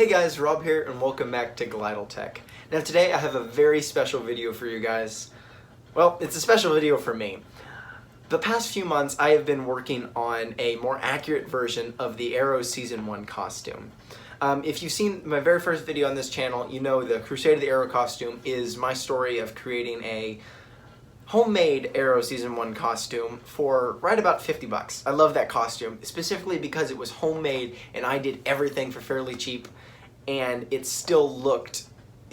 guys, Rob here and welcome back to Glidal Tech. Now today I have a very special video for you guys. Well, it's a special video for me. The past few months I have been working on a more accurate version of the Arrow Season 1 costume. If you've seen my very first video on this channel, you know the Crusade of the Arrow costume is my story of creating a homemade Arrow Season 1 costume for right about 50 bucks. I love that costume, specifically because it was homemade and I did everything for fairly cheap and it still looked,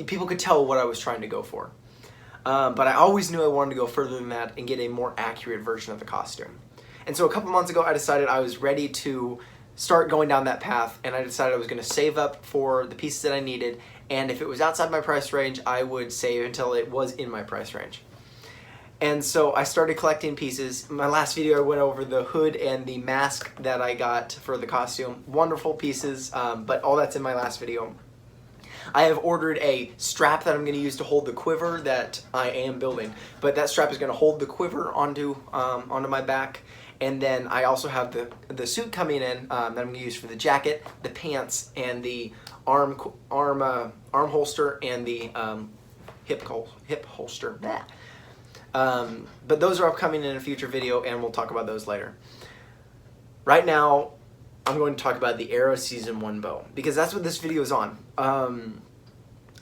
people could tell what I was trying to go for. But I always knew I wanted to go further than that and get a more accurate version of the costume. And so a couple months ago I decided I was ready to start going down that path, and I decided I was going to save up for the pieces that I needed, and if it was outside my price range I would save until it was in my price range. And so I started collecting pieces. In my last video I went over the hood and the mask that I got for the costume. Wonderful pieces, but all that's in my last video. I have ordered a strap that I'm going to use to hold the quiver that I am building, but that strap is going to hold the quiver onto my back. And then I also have the suit coming in that I'm going to use for the jacket, the pants, and the arm holster and the hip holster. Blah. But those are upcoming in a future video and we'll talk about those later. Right now, I'm going to talk about the Arrow Season 1 bow because that's what this video is on.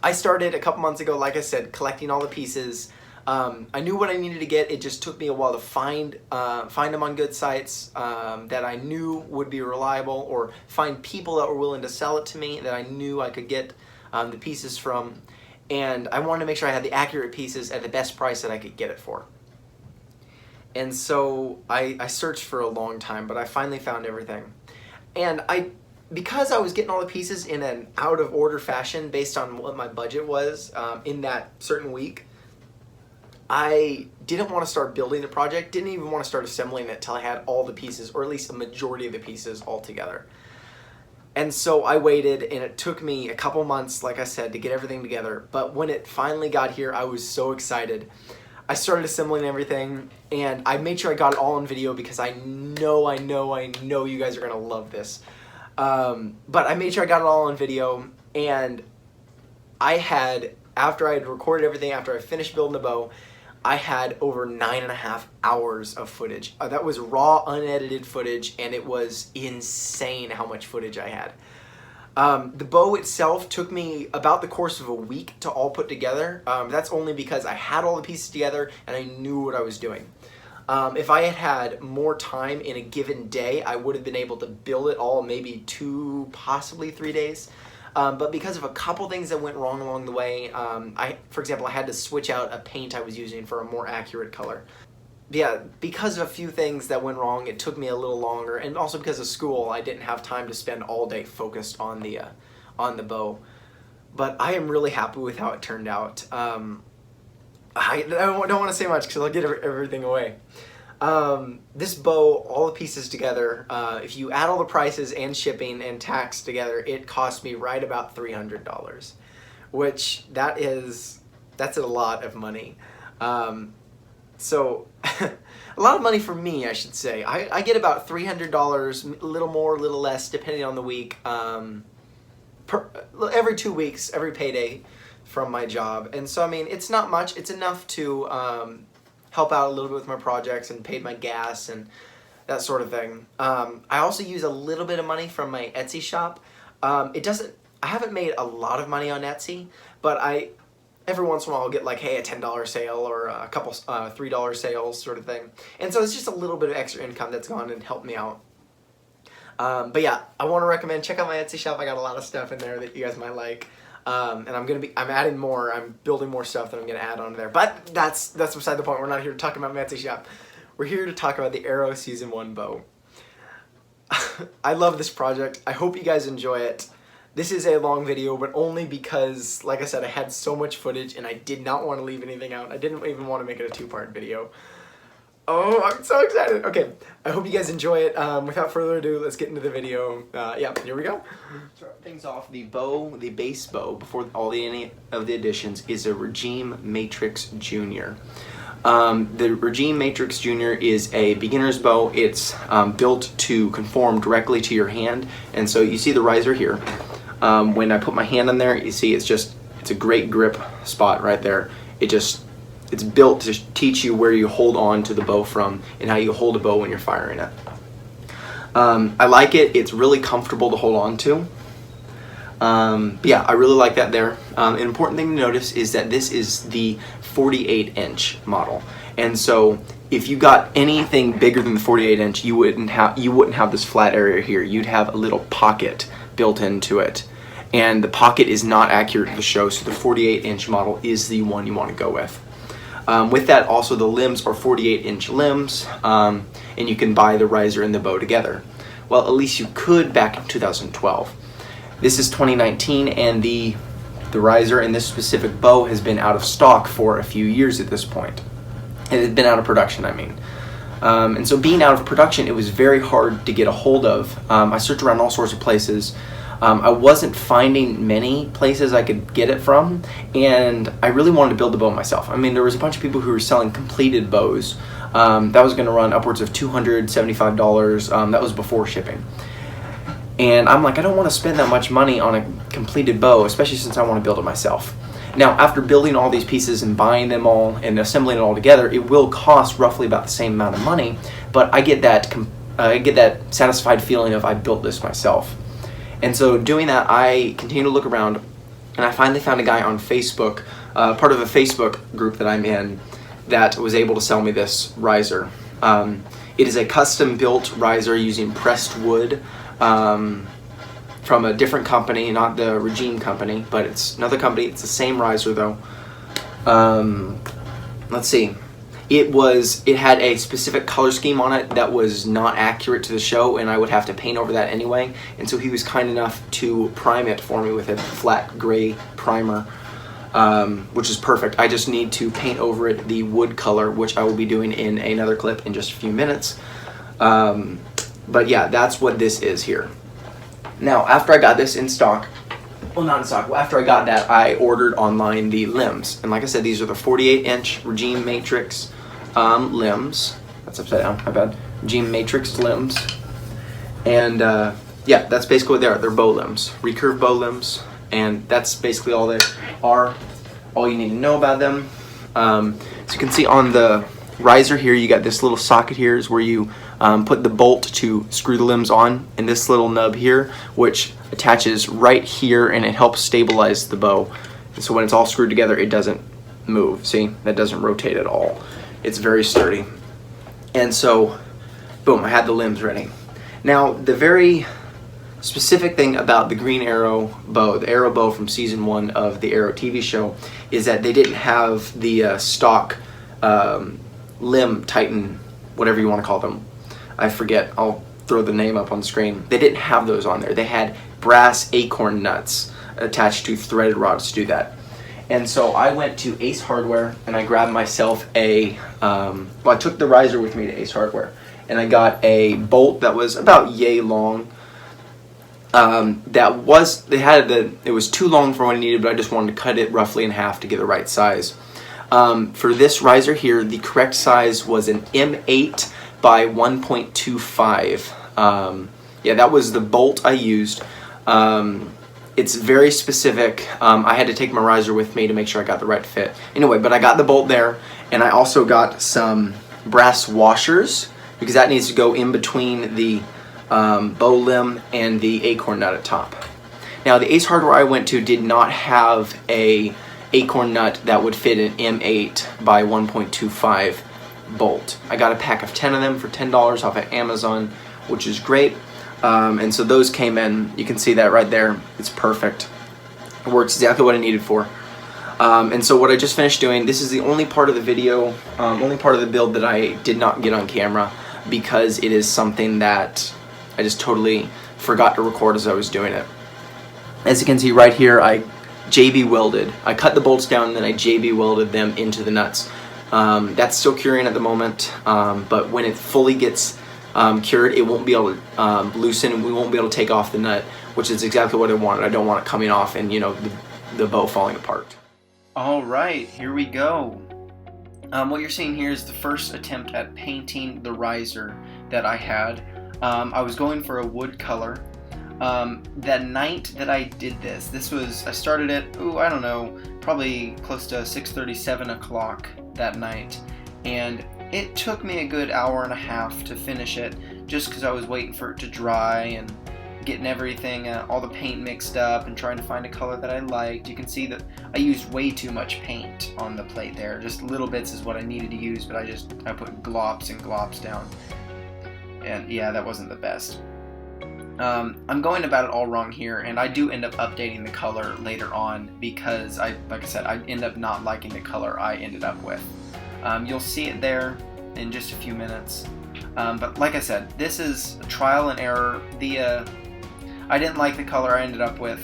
I started a couple months ago, like I said, collecting all the pieces. I knew what I needed to get. It just took me a while to find them on good sites that I knew would be reliable, or find people that were willing to sell it to me that I knew I could get the pieces from. And I wanted to make sure I had the accurate pieces at the best price that I could get it for. And so I searched for a long time, but I finally found everything. And because I was getting all the pieces in an out of order fashion based on what my budget was in that certain week, I didn't want to start building the project, didn't even want to start assembling it till I had all the pieces, or at least a majority of the pieces all together. And so I waited, and it took me a couple months, like I said, to get everything together. But when it finally got here, I was so excited. I started assembling everything, and I made sure I got it all on video because I know you guys are going to love this. But I made sure I got it all on video, and after I had recorded everything, after I finished building the bow, I had over 9.5 hours of footage. That was raw, unedited footage, and it was insane how much footage I had. The bow itself took me about the course of a week to all put together. That's only because I had all the pieces together and I knew what I was doing. If I had had more time in a given day, I would have been able to build it all maybe 2, possibly 3 days. But because of a couple things that went wrong along the way, for example, I had to switch out a paint I was using for a more accurate color. Yeah, because of a few things that went wrong, it took me a little longer, and also because of school, I didn't have time to spend all day focused on the bow. But I am really happy with how it turned out. I don't want to say much because I'll get everything away. This bow, all the pieces together, if you add all the prices and shipping and tax together, it cost me right about $300, which that's a lot of money. So a lot of money for me, I should say. I get about $300, a little more, a little less, depending on the week, every 2 weeks, every payday from my job. And so, I mean, it's not much. It's enough to help out a little bit with my projects and paid my gas and that sort of thing. I also use a little bit of money from my Etsy shop. I haven't made a lot of money on Etsy, but every once in a while I'll get like, hey, a $10 sale or a couple $3 sales sort of thing. And so it's just a little bit of extra income that's gone and helped me out. But yeah, I want to recommend, check out my Etsy shop. I got a lot of stuff in there that you guys might like. And I'm adding more, I'm building more stuff that I'm going to add on there. But that's beside the point. We're not here to talk about my Etsy shop. We're here to talk about the Arrow Season 1 bow. I love this project. I hope you guys enjoy it. This is a long video, but only because, like I said, I had so much footage and I did not want to leave anything out. I didn't even want to make it a 2-part video. Oh, I'm so excited. Okay, I hope you guys enjoy it. Without further ado, let's get into the video. Yeah, here we go. Start things off. The bow, the base bow, before any of the additions, is a Ragim Matrix Jr. The Ragim Matrix Jr. is a beginner's bow. It's built to conform directly to your hand, and so you see the riser here. When I put my hand on there, you see it's a great grip spot right there. It's built to teach you where you hold on to the bow from and how you hold a bow when you're firing it. I like it. It's really comfortable to hold on to. But yeah, I really like that there. An important thing to notice is that this is the 48-inch model, and so if you got anything bigger than the 48-inch, you wouldn't have this flat area here. You'd have a little pocket built into it, and the pocket is not accurate to the show, so the 48-inch model is the one you want to go with. With that, also the limbs are 48-inch limbs, and you can buy the riser and the bow together. Well, at least you could back in 2012. This is 2019, and the riser and this specific bow has been out of stock for a few years at this point. It had been out of production, I mean. And so being out of production, it was very hard to get a hold of. I searched around all sorts of places. I wasn't finding many places I could get it from, and I really wanted to build the bow myself. I mean, there was a bunch of people who were selling completed bows. That was going to run upwards of $275. That was before shipping. And I'm like, I don't want to spend that much money on a completed bow, especially since I want to build it myself. Now, after building all these pieces and buying them all and assembling it all together, it will cost roughly about the same amount of money, but I get that satisfied feeling of I built this myself. And so doing that, I continue to look around, and I finally found a guy on Facebook, part of a Facebook group that I'm in, that was able to sell me this riser. It is a custom-built riser using pressed wood from a different company, not the Ragim company, but it's another company. It's the same riser though. Let's see. It had a specific color scheme on it that was not accurate to the show, and I would have to paint over that anyway. And so he was kind enough to prime it for me with a flat gray primer, which is perfect. I just need to paint over it the wood color, which I will be doing in another clip in just a few minutes. But yeah, that's what this is here. Now, after I got this in stock, well, not in stock, after I got that, I ordered online the limbs. And like I said, these are the 48-inch Ragim Matrix limbs. That's upside down, my bad. Ragim Matrix limbs. And yeah, that's basically what they are. They're bow limbs, recurve bow limbs. And that's basically all they are, all you need to know about them. So you can see on the riser here, you got this little socket here is where you put the bolt to screw the limbs on, and this little nub here, which attaches right here, and it helps stabilize the bow. And so when it's all screwed together, it doesn't move. See, that doesn't rotate at all. It's very sturdy. And so, boom, I had the limbs ready. Now, the very specific thing about the Green Arrow bow, the Arrow bow from season 1 of the Arrow TV show, is that they didn't have the stock limb tighten, whatever you want to call them. I forget, I'll throw the name up on the screen. They didn't have those on there. They had brass Acorn nuts attached to threaded rods to do that. And so I went to Ace Hardware and I grabbed myself a, well, I took the riser with me to Ace Hardware and I got a bolt that was about yay long. It was too long for what I needed, but I just wanted to cut it roughly in half to get the right size. For this riser here, the correct size was an M8 by 1.25. Yeah, that was the bolt I used. It's very specific. I had to take my riser with me to make sure I got the right fit. Anyway, but I got the bolt there, and I also got some brass washers because that needs to go in between the bow limb and the Acorn nut at top. Now, the Ace Hardware I went to did not have a Acorn nut that would fit an M8 by 1.25 bolt. I got a pack of 10 of them for $10 off at Amazon, which is great. And so those came in. You can see that right there. It's perfect. It works exactly what I needed for. And so what I just finished doing, this is the only part of the video, only part of the build that I did not get on camera because it is something that I just totally forgot to record as I was doing it. As you can see right here, I JB welded. I cut the bolts down and then I JB welded them into the nuts. That's still curing at the moment, but when it fully gets cured, it won't be able to loosen, and we won't be able to take off the nut, which is exactly what I wanted. I don't want it coming off and, you know, the bow falling apart. Alright, here we go. What you're seeing here is the first attempt at painting the riser that I had. I was going for a wood color. The night that I did this was, I started at, I don't know, probably close to 6:30, 7 o'clock that night, and it took me a good hour and a half to finish it, just because I was waiting for it to dry and getting everything, all the paint mixed up and trying to find a color that I liked. You can see that I used way too much paint on the plate there. Just little bits is what I needed to use, but I put glops and glops down. And yeah, that wasn't the best. I'm going about it all wrong here, and I do end up updating the color later on because, like I said, I end up not liking the color I ended up with. You'll see it there in just a few minutes. But like I said, this is a trial and error. I didn't like the color I ended up with.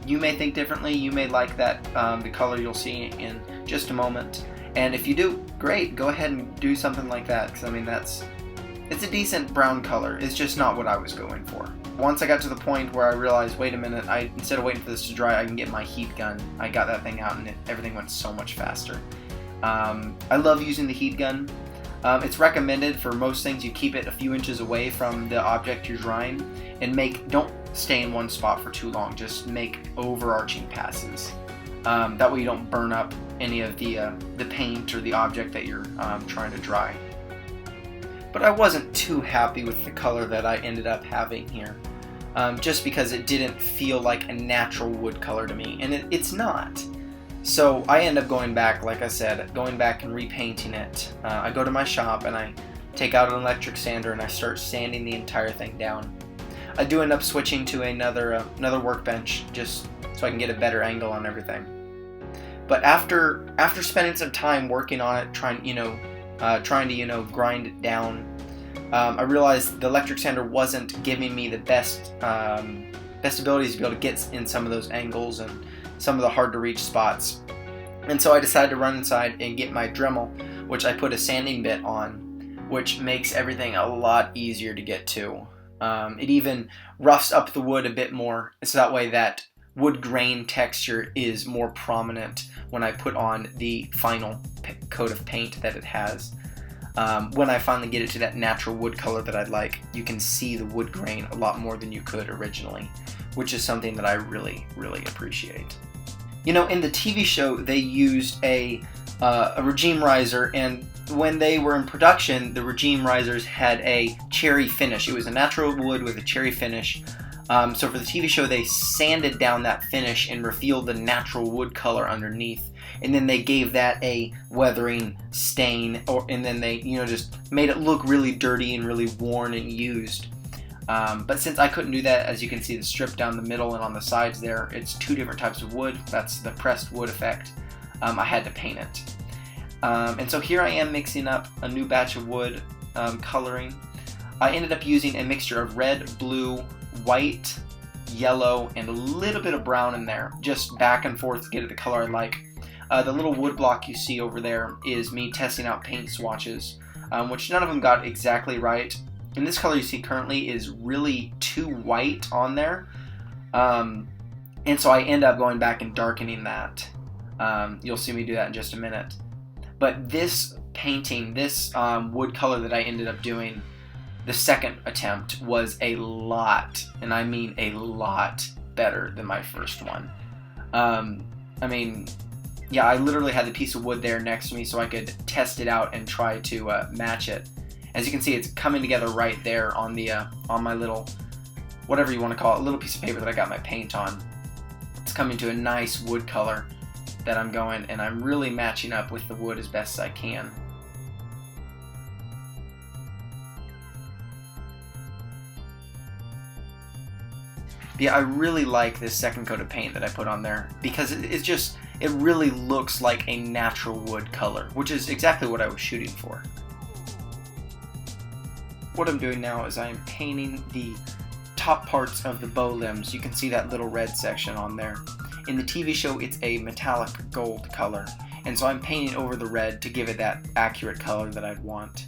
You may think differently. You may like that the color you'll see in just a moment. And if you do, great. Go ahead and do something like that, because I mean it's a decent brown color. It's just not what I was going for. Once I got to the point where I realized, wait a minute, instead of waiting for this to dry, I can get my heat gun. I got that thing out, and everything went so much faster. I love using the heat gun. It's recommended for most things you keep it a few inches away from the object you're drying, and don't stay in one spot for too long. Just make overarching passes. That way you don't burn up any of the paint or the object that you're trying to dry. But I wasn't too happy with the color that I ended up having here, just because it didn't feel like a natural wood color to me, and it's not. So I end up going back, like I said, and repainting it. I go to my shop and I take out an electric sander and I start sanding the entire thing down. I do end up switching to another workbench just so I can get a better angle on everything. But after spending some time working on it, trying to grind it down, I realized the electric sander wasn't giving me the best abilities to be able to get in some of those angles and some of the hard to reach spots. And so I decided to run inside and get my Dremel, which I put a sanding bit on, which makes everything a lot easier to get to. It even roughs up the wood a bit more, so that way that wood grain texture is more prominent when I put on the final coat of paint that it has. When I finally get it to that natural wood color that I'd like, you can see the wood grain a lot more than you could originally, which is something that I really, really appreciate. You know, in the TV show, they used a Ragim riser, and when they were in production, the Ragim risers had a cherry finish. It was a natural wood with a cherry finish. So for the TV show, they sanded down that finish and revealed the natural wood color underneath, and then they gave that a weathering stain, and then they just made it look really dirty and really worn and used. But since I couldn't do that, as you can see the strip down the middle and on the sides there, it's two different types of wood. That's the pressed wood effect. I had to paint it. And so here I am mixing up a new batch of wood coloring. I ended up using a mixture of red, blue, white, yellow, and a little bit of brown in there, just back and forth to get it the color I like. The little wood block you see over there is me testing out paint swatches, which none of them got exactly right. And this color you see currently is really too white on there, and so I end up going back and darkening that. You'll see me do that in just a minute. But this painting, this wood color that I ended up doing, the second attempt was a lot, and I mean a lot, better than my first one. I mean, yeah, I literally had the piece of wood there next to me so I could test it out and try to match it. As you can see, it's coming together right there on the on my little, whatever you want to call it, little piece of paper that I got my paint on. It's coming to a nice wood color that I'm going, and I'm really matching up with the wood as best as I can. Yeah, I really like this second coat of paint that I put on there because it really looks like a natural wood color, which is exactly what I was shooting for. What I'm doing now is I am painting the top parts of the bow limbs. You can see that little red section on there. In the TV show, it's a metallic gold color, and so I'm painting over the red to give it that accurate color that I'd want.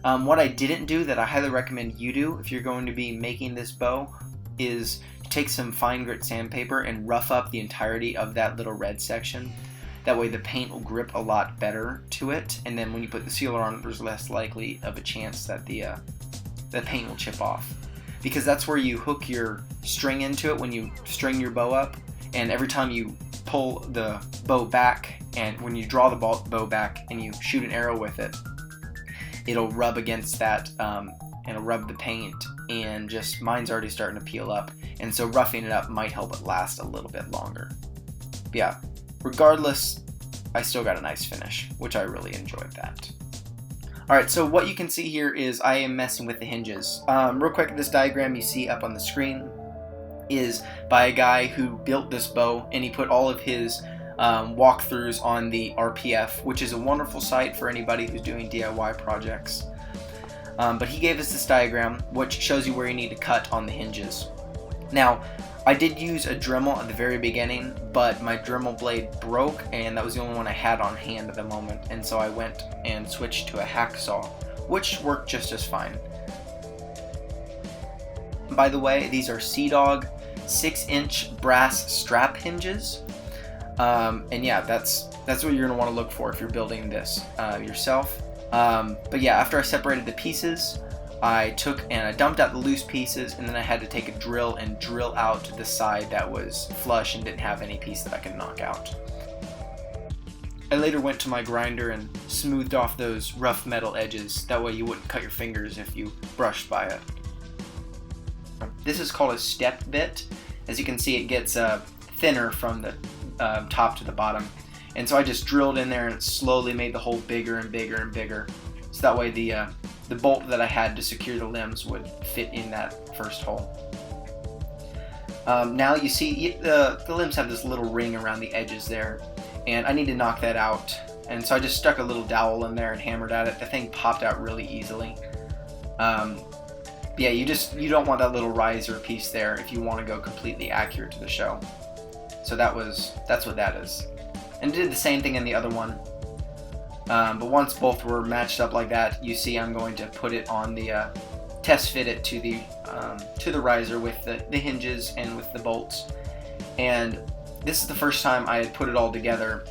What I didn't do that I highly recommend you do if you're going to be making this bow is take some fine grit sandpaper and rough up the entirety of that little red section. That way the paint will grip a lot better to it, and then when you put the sealer on, there's less likely of a chance that the paint will chip off. because that's where you hook your string into it when you string your bow up, and every time you pull the bow back, and when you draw the bow back and you shoot an arrow with it, it'll rub against that, and it'll rub the paint, and just mine's already starting to peel up, and so roughing it up might help it last a little bit longer. But yeah, regardless, I still got a nice finish, which I really enjoyed that. Alright, so what you can see here is I am messing with the hinges. Real quick, this diagram you see up on the screen is by a guy who built this bow, and he put all of his walkthroughs on the RPF, which is a wonderful site for anybody who's doing DIY projects. But he gave us this diagram, which shows you where you need to cut on the hinges. Now, I did use a Dremel at the very beginning, but my Dremel blade broke, and that was the only one I had on hand at the moment, and so I went and switched to a hacksaw, which worked just as fine. By the way, these are SeaDog 6-inch brass strap hinges, and yeah, that's what you're going to want to look for if you're building this yourself. But yeah, after I separated the pieces, I took and I dumped out the loose pieces, and then I had to take a drill and drill out the side that was flush and didn't have any piece that I could knock out. I later went to my grinder and smoothed off those rough metal edges, that way you wouldn't cut your fingers if you brushed by it. This is called a step bit. As you can see, it gets thinner from the top to the bottom, and so I just drilled in there and it slowly made the hole bigger and bigger and bigger, so that way the bolt that I had to secure the limbs would fit in that first hole. Now you see the limbs have this little ring around the edges there, and I need to knock that out, and so I just stuck a little dowel in there and hammered at it. The thing popped out really easily. Yeah, you don't want that little riser piece there if you want to go completely accurate to the show. So that's what that is. And did the same thing in the other one. But once both were matched up like that, you see I'm going to put it on the test fit it to the riser with the hinges and with the bolts. And this is the first time I had put it all together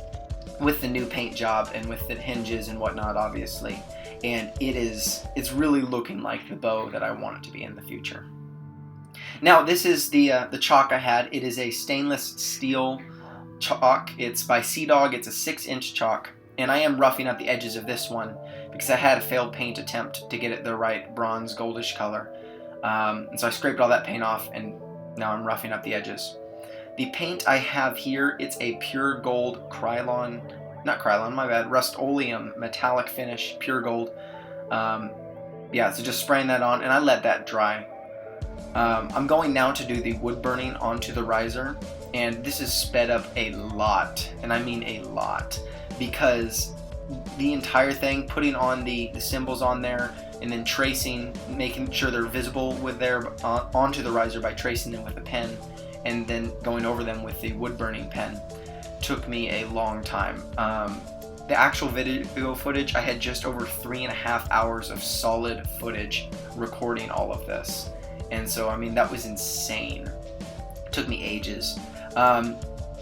with the new paint job and with the hinges and whatnot, obviously. And it's really looking like the bow that I want it to be in the future. Now this is the Chock I had. It is a stainless steel Chock. It's by SeaDog. It's a 6-inch Chock. And I am roughing up the edges of this one because I had a failed paint attempt to get it the right bronze goldish color. And so I scraped all that paint off, and now I'm roughing up the edges. The paint I have here, it's a pure gold Rust-Oleum metallic finish, pure gold. Yeah, so just spraying that on, and I let that dry. I'm going now to do the wood burning onto the riser, and this is sped up a lot, and I mean a lot, because the entire thing, putting on the symbols on there, and then tracing, making sure they're visible with onto the riser by tracing them with a pen, and then going over them with the wood burning pen, took me a long time. The actual video footage, I had just over 3.5 hours of solid footage recording all of this. And so, I mean, that was insane. It took me ages.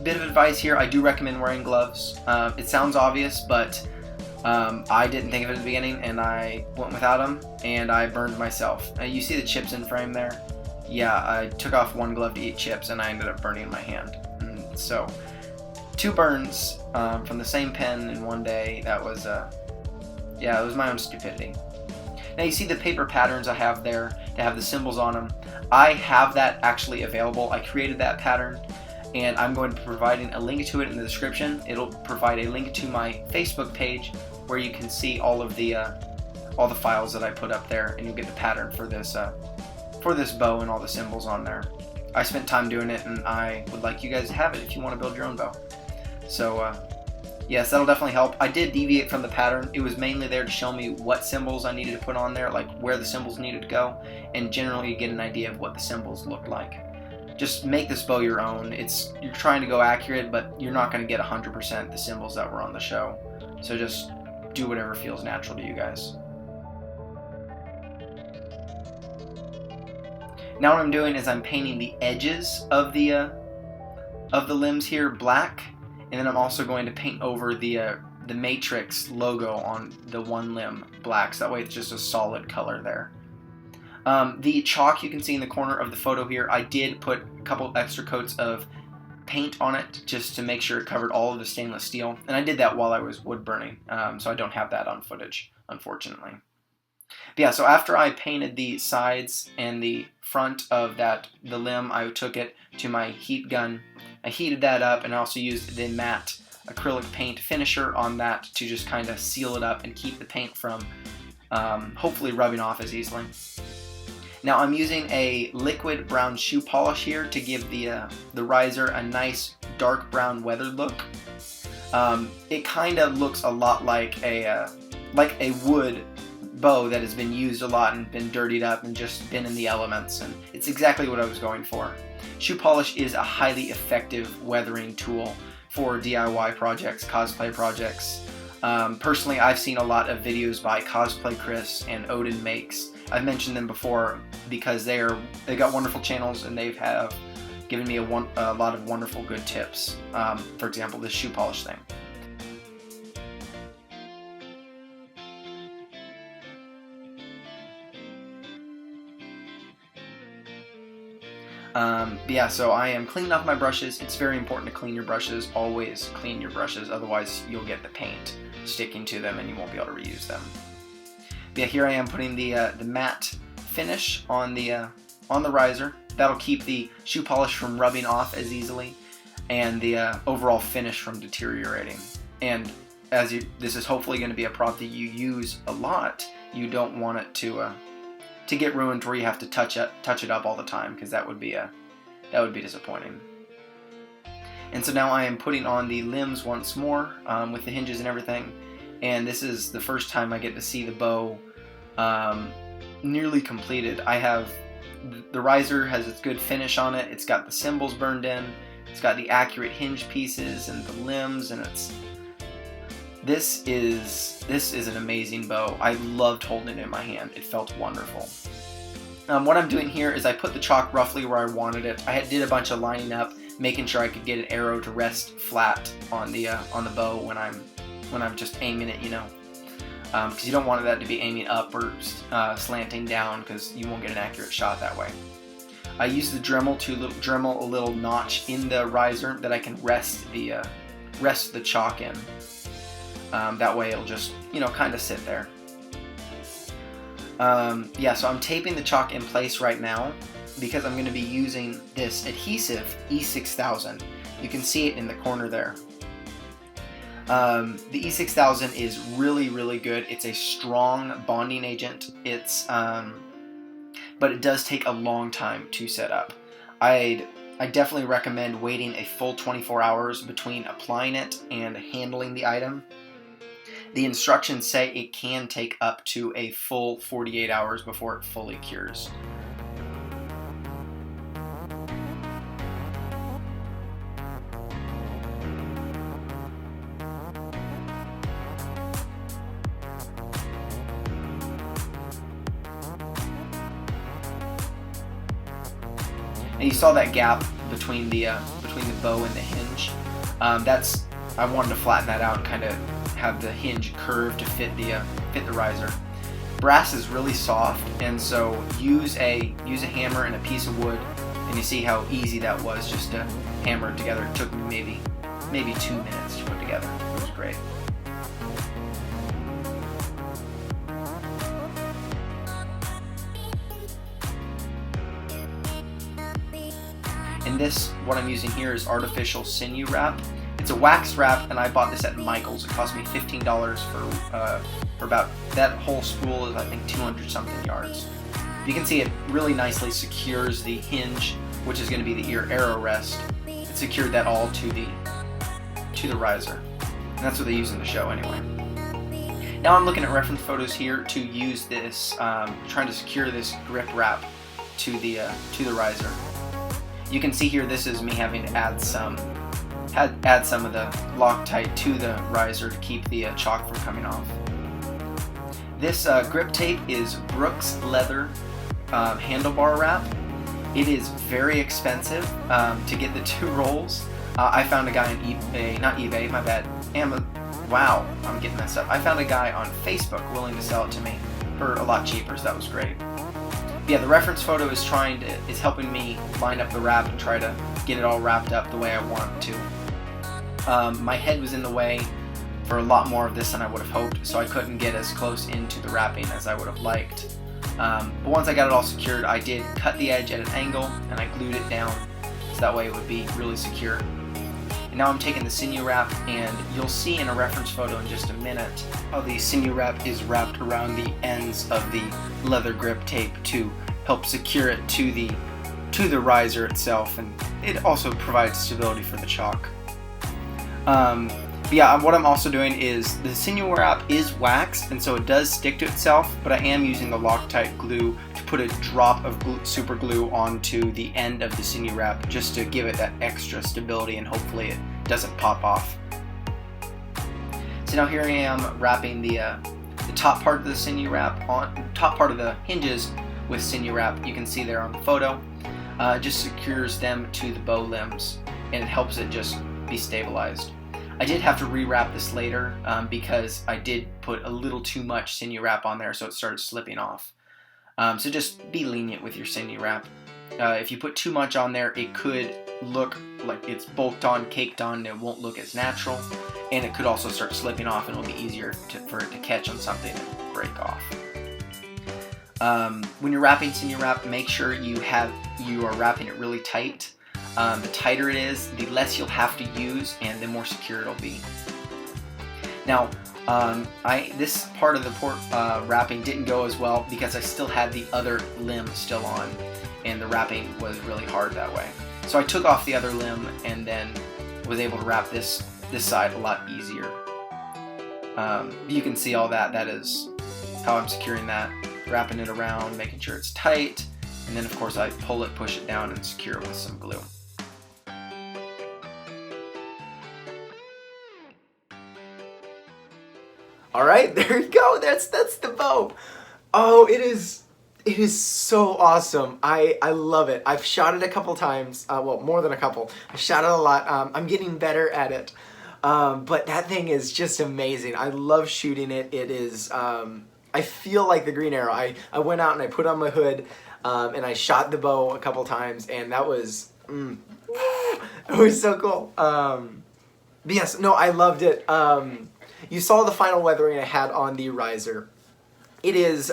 Bit of advice here, I do recommend wearing gloves. It sounds obvious, but I didn't think of it at the beginning, and I went without them, and I burned myself. You see the chips in frame there? Yeah, I took off one glove to eat chips, and I ended up burning my hand. So, 2 burns from the same pen in one day. That was, yeah, it was my own stupidity. Now you see the paper patterns I have there to have the symbols on them. I have that actually available. I created that pattern, and I'm going to be providing a link to it in the description. It'll provide a link to my Facebook page where you can see all the files that I put up there, and you'll get the pattern for this bow and all the symbols on there. I spent time doing it, and I would like you guys to have it if you want to build your own bow. So yes, that'll definitely help. I did deviate from the pattern. It was mainly there to show me what symbols I needed to put on there, like where the symbols needed to go, and generally get an idea of what the symbols looked like. Just make this bow your own. You're trying to go accurate, but you're not going to get 100% the symbols that were on the show. So just do whatever feels natural to you guys. Now what I'm doing is I'm painting the edges of the limbs here black, and then I'm also going to paint over the Matrix logo on the one limb black, so that way it's just a solid color there. The chalk you can see in the corner of the photo here, I did put a couple extra coats of paint on it just to make sure it covered all of the stainless steel, and I did that while I was wood burning, so I don't have that on footage, unfortunately. But yeah, so after I painted the sides and the front of the limb, I took it to my heat gun. I heated that up, and I also used the matte acrylic paint finisher on that to just kind of seal it up and keep the paint from hopefully rubbing off as easily. Now I'm using a liquid brown shoe polish here to give the riser a nice dark brown weathered look. It kind of looks a lot like a wood bow that has been used a lot and been dirtied up and just been in the elements, and it's exactly what I was going for. Shoe polish is a highly effective weathering tool for DIY projects, cosplay projects. Personally, I've seen a lot of videos by Cosplay Chris and Odin Makes. I've mentioned them before because they got wonderful channels, and they have given me a lot of wonderful good tips. For example, this shoe polish thing. Yeah, so I am cleaning off my brushes. It's very important to clean your brushes. Always clean your brushes, otherwise you'll get the paint sticking to them and you won't be able to reuse them. But yeah, here I am putting the matte finish on the riser. That'll keep the shoe polish from rubbing off as easily, and the overall finish from deteriorating. And this is hopefully going to be a prop that you use a lot. You don't want it to get ruined where you have to touch it up all the time, because that would be disappointing. And so now I am putting on the limbs once more with the hinges and everything, and this is the first time I get to see the bow nearly completed. The riser has its good finish on it. It's got the symbols burned in. It's got the accurate hinge pieces and the limbs, and this is an amazing bow. I loved holding it in my hand. It felt wonderful. What I'm doing here is I put the chalk roughly where I wanted it. I did a bunch of lining up, making sure I could get an arrow to rest flat on the bow when I'm just aiming it, you know, because you don't want that to be aiming up or slanting down, because you won't get an accurate shot that way. I use the Dremel to Dremel a little notch in the riser that I can rest the chalk in. That way it'll just, you know, kind of sit there. Yeah, so I'm taping the chalk in place right now because I'm going to be using this adhesive E6000. You can see it in the corner there. The E6000 is really, really good. It's a strong bonding agent. But it does take a long time to set up. I definitely recommend waiting a full 24 hours between applying it and handling the item. The instructions say it can take up to a full 48 hours before it fully cures. And you saw that gap between the bow and the hinge. I wanted to flatten that out and kind of have the hinge curve to fit the riser. Brass is really soft, and so use a hammer and a piece of wood, and you see how easy that was just to hammer it together. It took me maybe 2 minutes to put together. It was great. And what I'm using here is artificial Sinew wrap. It's a wax wrap, and I bought this at Michael's. It cost me $15 for about, that whole spool is I think 200 something yards. You can see it really nicely secures the hinge, which is going to be the ear arrow rest. It secured that all to the riser, and that's what they use in the show anyway. Now I'm looking at reference photos here to use this, trying to secure this grip wrap to the riser. You can see here this is me having to add some of the Loctite to the riser to keep the chalk from coming off. This grip tape is Brooke's leather handlebar wrap. It is very expensive to get the 2 rolls. I found a guy on eBay, not eBay, my bad, wow, I'm getting messed up. I found a guy on Facebook willing to sell it to me for a lot cheaper, so that was great. Yeah, the reference photo is helping me line up the wrap and try to get it all wrapped up the way I want to. My head was in the way for a lot more of this than I would have hoped, so I couldn't get as close into the wrapping as I would have liked. But once I got it all secured, I did cut the edge at an angle and I glued it down so that way it would be really secure. And now I'm taking the Sinew wrap, and you'll see in a reference photo in just a minute how the Sinew wrap is wrapped around the ends of the leather grip tape to help secure it to the riser itself, and it also provides stability for the Chock. But yeah, what I'm also doing is the Sinew wrap is waxed, and so it does stick to itself, but I am using the Loctite glue to put a drop of super glue onto the end of the Sinew wrap just to give it that extra stability, and hopefully it doesn't pop off. So now here I am wrapping the top part of the Sinew wrap on top part of the hinges with Sinew wrap. You can see there on the photo. Just secures them to the bow limbs, and it helps it just be stabilized. I did have to rewrap this later because I did put a little too much Sinew wrap on there, so it started slipping off. So just be lenient with your Sinew wrap. If you put too much on there, it could look like it's bulked on, caked on, and it won't look as natural. And it could also start slipping off, and it'll be easier for it to catch on something and break off. When you're wrapping Sinew wrap, make sure you are wrapping it really tight. The tighter it is, the less you'll have to use, and the more secure it'll be. Now, this part of the wrapping didn't go as well because I still had the other limb still on, and the wrapping was really hard that way. So I took off the other limb and then was able to wrap this side a lot easier. You can see all that. That is how I'm securing that. Wrapping it around, making sure it's tight, and then of course I pull it, push it down, and secure it with some glue. Alright, there you go. That's the bow. Oh, it is so awesome. I love it. I've shot it a couple times. Well, more than a couple. I've shot it a lot. I'm getting better at it. But that thing is just amazing. I love shooting it. It is, I feel like the Green Arrow. I went out and I put on my hood, and I shot the bow a couple times, and that was, it was so cool. But yes, no, I loved it. You saw the final weathering I had on the riser. It is,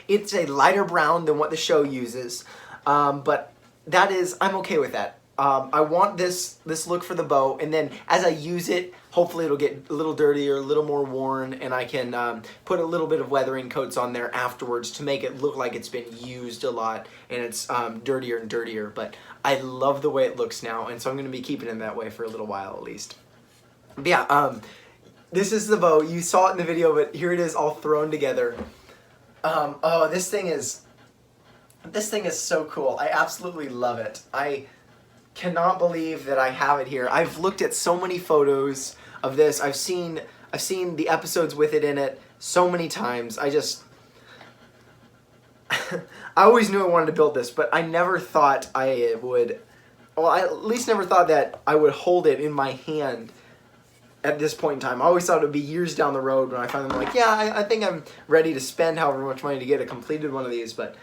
it's a lighter brown than what the show uses, but that is, I'm okay with that. I want this look for the bow, and then as I use it, hopefully it'll get a little dirtier, a little more worn, and I can put a little bit of weathering coats on there afterwards to make it look like it's been used a lot and it's dirtier and dirtier. But I love the way it looks now, and so I'm going to be keeping it that way for a little while at least. But yeah, this is the bow. You saw it in the video, but here it is all thrown together. Oh, this thing is so cool. I absolutely love it. I cannot believe that I have it here. I've looked at so many photos of this. I've seen the episodes with it in it so many times. I always knew I wanted to build this, but I never thought I would, well, I at least never thought that I would hold it in my hand at this point in time. I always thought it would be years down the road when I finally, like, yeah, I think I'm ready to spend however much money to get a completed one of these, but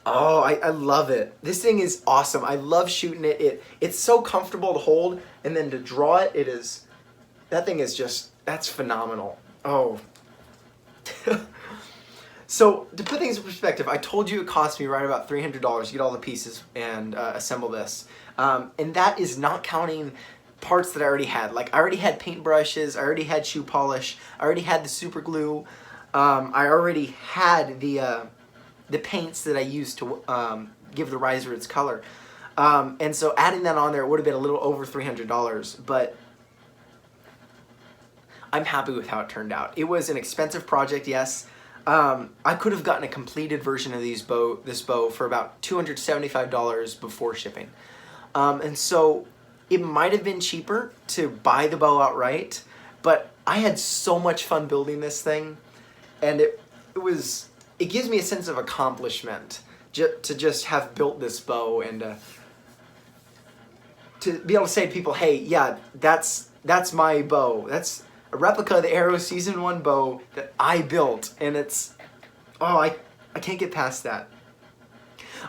oh, I love it. This thing is awesome. I love shooting it. It's so comfortable to hold, and then to draw it, that thing is just, that's phenomenal. Oh. So, to put things in perspective, I told you it cost me right about $300 to get all the pieces and assemble this. And that is not counting parts that I already had. Like, I already had paintbrushes, I already had shoe polish, I already had the super glue, I already had the paints that I used to give the riser its color. And so adding that on there would have been a little over $300, but I'm happy with how it turned out. It was an expensive project, yes. I could have gotten a completed version of this bow for about $275 before shipping. And so it might have been cheaper to buy the bow outright, but I had so much fun building this thing, and it gives me a sense of accomplishment to just have built this bow, and to be able to say to people, hey, yeah, that's my bow. That's a replica of the Arrow Season 1 bow that I built, and it's, oh, I can't get past that.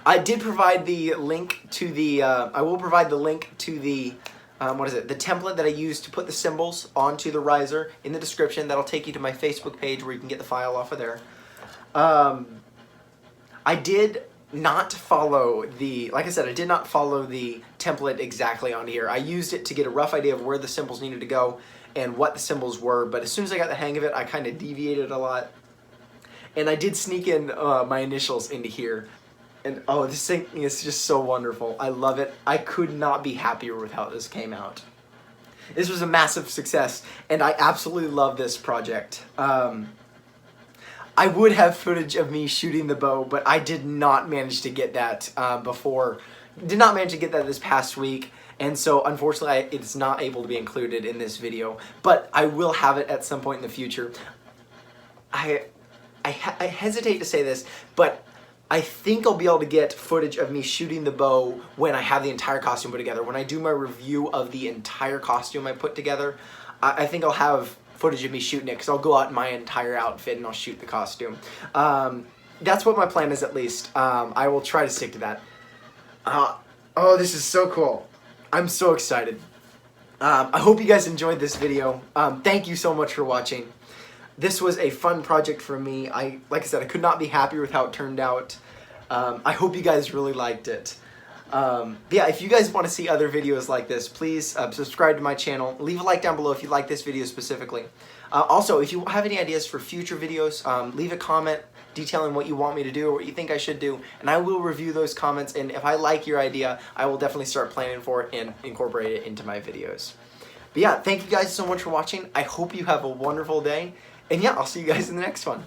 I did provide the link to the, I will provide the link to the, what is it, the template that I used to put the symbols onto the riser in the description. That'll take you to my Facebook page where you can get the file off of there. I did not follow the, like I said, I did not follow the template exactly on here. I used it to get a rough idea of where the symbols needed to go and what the symbols were, but as soon as I got the hang of it, I kind of deviated a lot. And I did sneak in my initials into here. And oh, this thing is just so wonderful. I love it. I could not be happier with how this came out. This was a massive success, and I absolutely love this project. I would have footage of me shooting the bow, but I did not manage to get that did not manage to get that this past week, and so unfortunately it's not able to be included in this video, but I will have it at some point in the future. I hesitate to say this, but I think I'll be able to get footage of me shooting the bow when I have the entire costume put together. When I do my review of the entire costume I put together, I think I'll have footage of me shooting it, because I'll go out in my entire outfit and I'll shoot the costume. That's what my plan is, at least. I will try to stick to that. Oh, this is so cool. I'm so excited. I hope you guys enjoyed this video. Thank you so much for watching. This was a fun project for me. Like I said, I could not be happier with how it turned out. I hope you guys really liked it. Yeah, if you guys want to see other videos like this, please subscribe to my channel. Leave a like down below if you like this video specifically. Also, if you have any ideas for future videos, leave a comment detailing what you want me to do or what you think I should do, and I will review those comments, and if I like your idea, I will definitely start planning for it and incorporate it into my videos. But yeah, thank you guys so much for watching. I hope you have a wonderful day. And yeah, I'll see you guys in the next one.